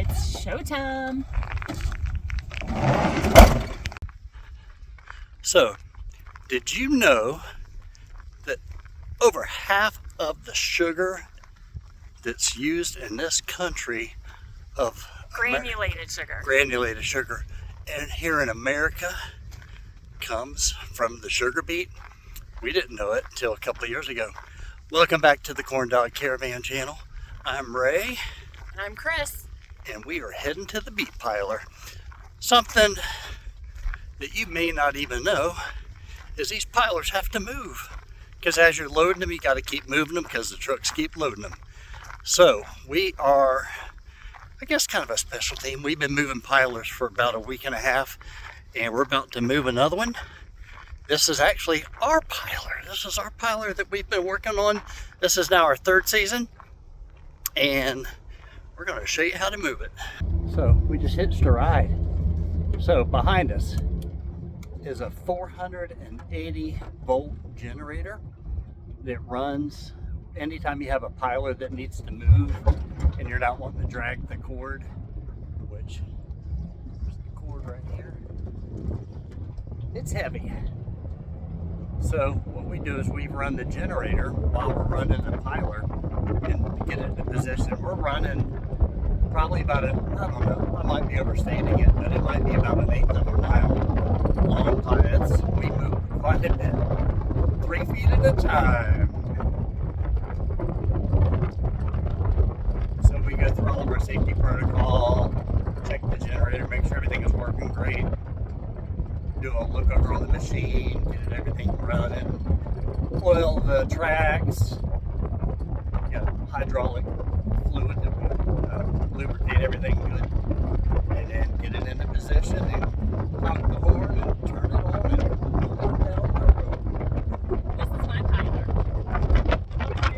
It's showtime. So, did you know that over half of the sugar that's used in this country of Granulated sugar. Granulated sugar, and here in America, comes from the sugar beet? We didn't know it until a couple of years ago. Welcome back to the Corn Dog Caravan channel. I'm Ray. And I'm Chris. And we are heading to the beet piler. Something that you may not even know is these pilers have to move. Because as you're loading them, you got to keep moving them because the trucks keep loading them. So we are, I guess, kind of a special team. We've been moving pilers for about a week and a half, and we're about to move another one. This is actually our piler. This is our piler that we've been working on. This is now our third season, and we're going to show you how to move it. So we just hitched a ride. So behind us is a 480 volt generator that runs anytime you have a piler that needs to move and you're not wanting to drag the cord, which is the cord right here. It's heavy. So what we do is we run the generator while we're running the piler and get it in position. We're running probably about I don't know, I might be overstating it, but it might be about an eighth of a mile long piles. We move quite a bit, 3 feet at a time. So we go through all of our safety protocol, check the generator, make sure everything is working great, do a look over on the machine, get everything running, oil the tracks, got hydraulic fluid that will lubricate everything good, and then get it into position and honk the horn and turn it on and go down the road. This is my piler. Today is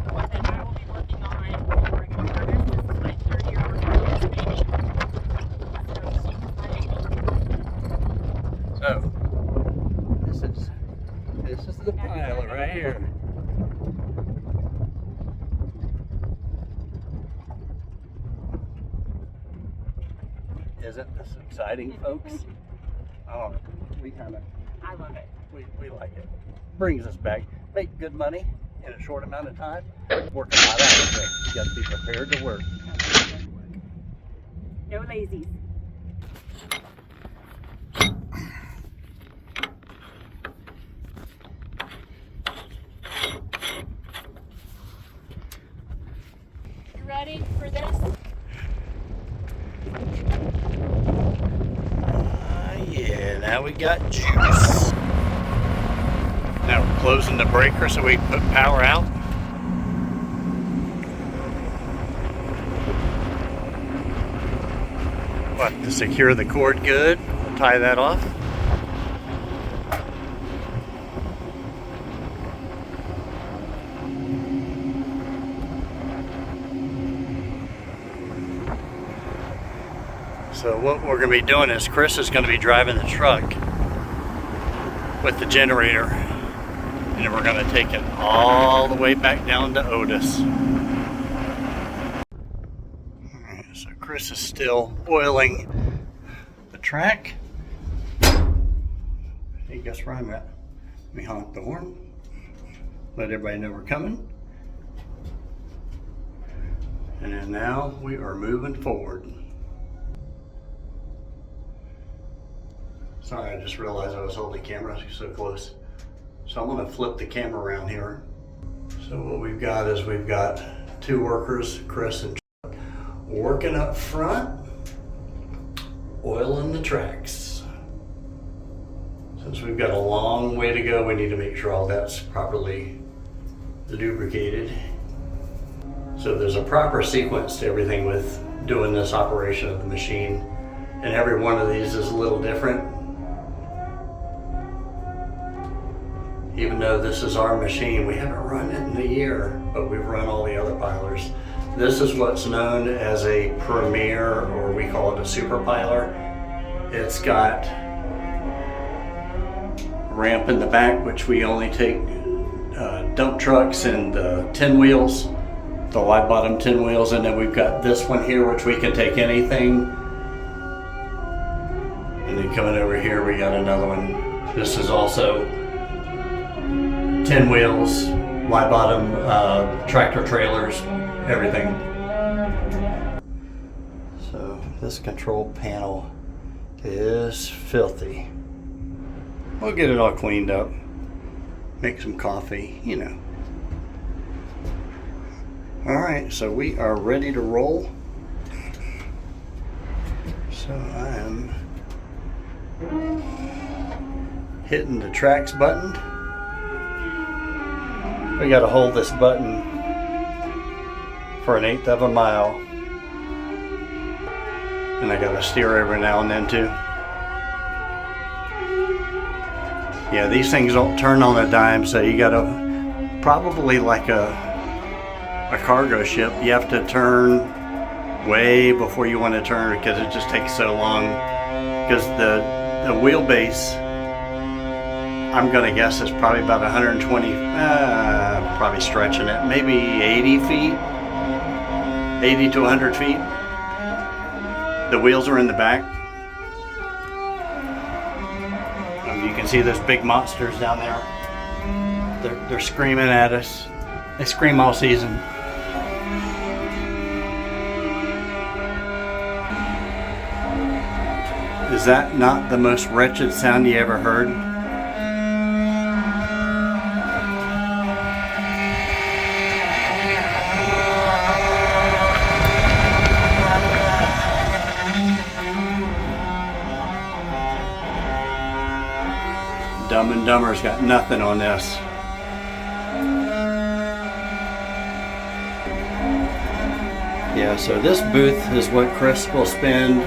the one that I will be working on for a good purpose. This is my third year working on this baby. So this is the piler right here. Isn't this exciting, folks? Oh, we kind of, I love it. we like it. Brings us back. Make good money in a short amount of time. Work a lot out of it. You got to be prepared to work. No lazies. You ready for this? Yeah, now we got juice. Now we're closing the breaker so we can put power out. What, to secure the cord good? We'll tie that off. So what we're going to be doing is Chris is going to be driving the truck with the generator, and then we're going to take it all the way back down to Otis. Alright, so Chris is still oiling the track. Hey, guess where I'm at? Let me honk the horn. Let everybody know we're coming. And now we are moving forward. Sorry, I just realized I was holding the camera so close. So I'm going to flip the camera around here. So what we've got is we've got two workers, Chris and Chuck, working up front, oiling the tracks. Since we've got a long way to go, we need to make sure all that's properly lubricated. So there's a proper sequence to everything with doing this operation of the machine, and every one of these is a little different. Even though this is our machine, we haven't run it in a year, but we've run all the other pilers. This is what's known as a premier, or we call it a super piler. It's got a ramp in the back, which we only take dump trucks and 10 wheels the wide bottom 10 wheels, and then we've got this one here which we can take anything. And then coming over here we got another one. This is also 10 wheels, wide bottom, tractor trailers, everything. So this control panel is filthy. We'll get it all cleaned up, make some coffee, you know. All right, so we are ready to roll. So I am hitting the tracks button. We got to hold this button for 1/8 of a mile. And I got to steer every now and then too. Yeah, these things don't turn on a dime, so you got to, probably like a cargo ship, you have to turn way before you want to turn because it just takes so long. Because the wheelbase, I'm gonna guess is probably about 120, probably stretching it, maybe 80 feet, 80 to 100 feet. The wheels are in the back. You can see those big monsters down there. They're screaming at us. They scream all season. Is that not the most wretched sound you ever heard? Dumb and Dumber's got nothing on this. Yeah, so this booth is what Chris will spend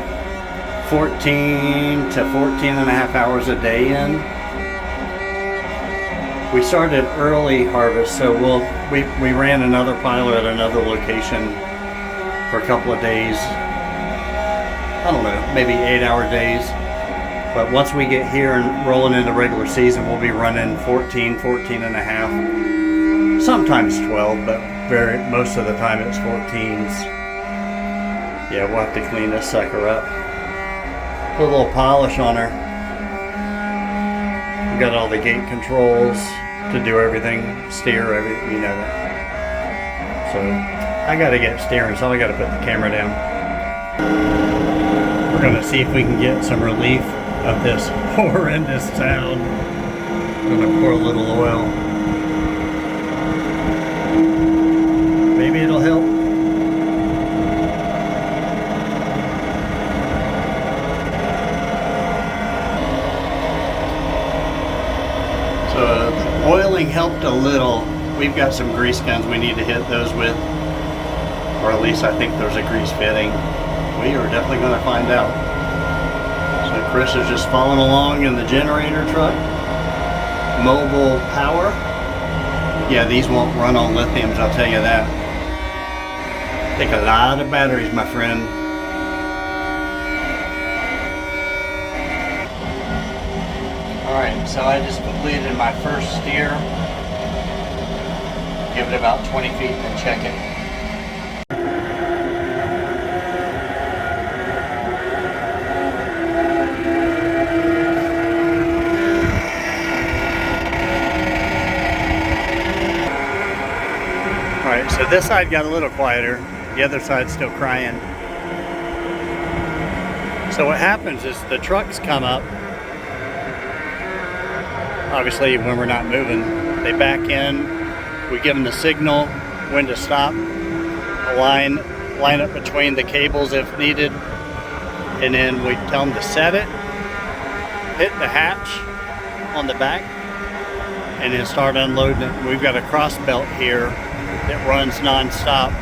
14 to 14 and a half hours a day in. We started early harvest, so we ran another piler at another location for a couple of days. I don't know, maybe 8-hour days. But once we get here and rolling into regular season, we'll be running 14 and a half. Sometimes 12, but most of the time it's 14s. Yeah, we'll have to clean this sucker up. Put a little polish on her. We got all the gate controls to do everything, steer everything, you know that. So I gotta get steering, so I gotta put the camera down. We're gonna see if we can get some relief of this horrendous sound. I'm gonna pour a little oil. Maybe it'll help. So oiling helped a little. We've got some grease guns we need to hit those with, or at least I think there's a grease fitting. We are definitely going to find out. So Chris is just following along in the generator truck. Mobile power. Yeah, these won't run on lithiums, I'll tell you that. Take a lot of batteries, my friend. Alright, so I just completed my first steer. Give it about 20 feet and then check it. Alright, so this side got a little quieter, the other side's still crying. So what happens is the trucks come up, obviously when we're not moving, they back in, we give them the signal when to stop, line up between the cables if needed, and then we tell them to set it, hit the hatch on the back, and then start unloading it. We've got a cross belt here that runs non-stop.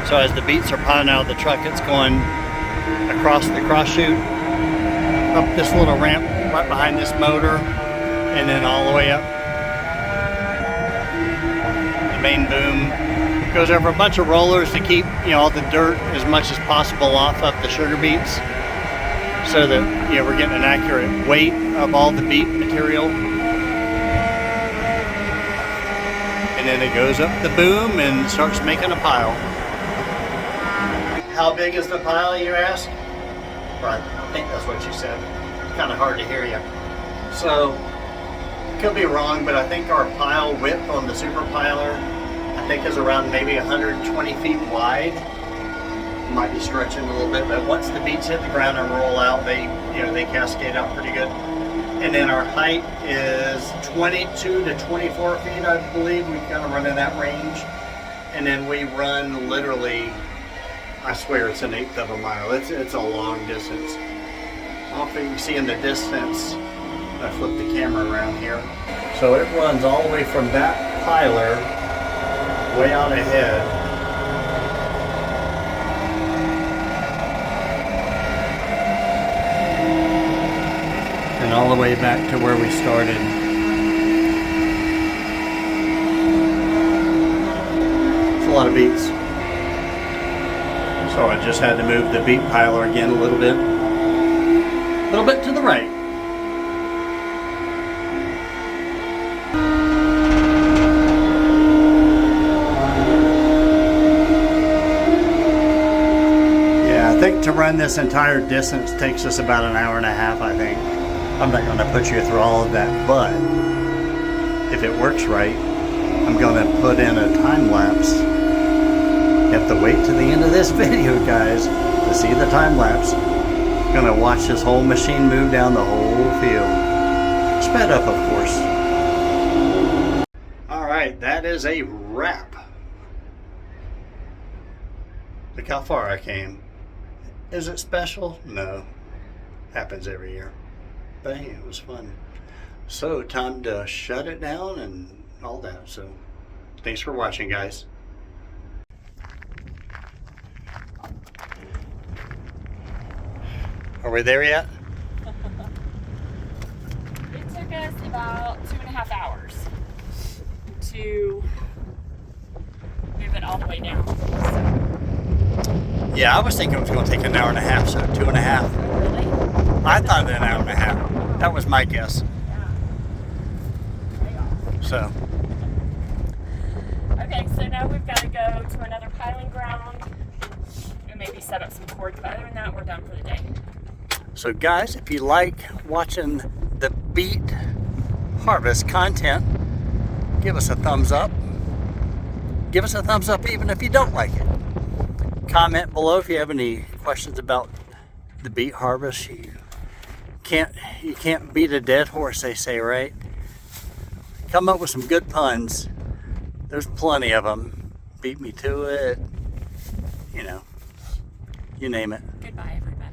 So as the beets are piling out of the truck, it's going across the cross chute, up this little ramp right behind this motor, and then all the way up. The main boom goes over a bunch of rollers to keep, you know, all the dirt as much as possible off of the sugar beets, so that, you know, we're getting an accurate weight of all the beet material. And and then it goes up the boom and starts making a pile. How big is the pile, you ask? Right, I think that's what you said. Kind of hard to hear you. So, could be wrong, but I think our pile width on the super piler, I think is around maybe 120 feet wide. Might be stretching a little bit, but once the beets hit the ground and roll out, they cascade out pretty good. And then our height is 22 to 24 feet, I believe. We kind of run in that range. And then we run literally, I swear it's 1/8 of a mile. It's a long distance. I don't think you can see in the distance. I flip the camera around here. So it runs all the way from that piler way out ahead. And all the way back to where we started. It's a lot of beets. So I just had to move the beet piler again a little bit to the right. Yeah, I think to run this entire distance takes us about an hour and a half, I think. I'm not going to put you through all of that, but if it works right, I'm going to put in a time lapse. You have to wait to the end of this video, guys, to see the time lapse. I'm going to watch this whole machine move down the whole field. Sped up, of course. Alright, that is a wrap. Look how far I came. Is it special? No. Happens every year. But hey, it was fun. So, time to shut it down and all that. So, thanks for watching, guys. Are we there yet? It took us about 2.5 hours to move it all the way down. Yeah, I was thinking it was going to take an hour and a half, so 2.5. Really? I thought an hour and a half. That was my guess. Yeah. Way off. So, Okay, so now we've got to go to another piling ground and maybe set up some cords, but other than that, we're done for the day. so guys, if you like watching the beet harvest content, give us a thumbs up. Give us a thumbs up even if you don't like it. Comment below if you have any questions about the beet harvest. You can't beat a dead horse, they say, right? Come up with some good puns. There's plenty of them. Beat me to it. You know, you name it. Goodbye, everybody.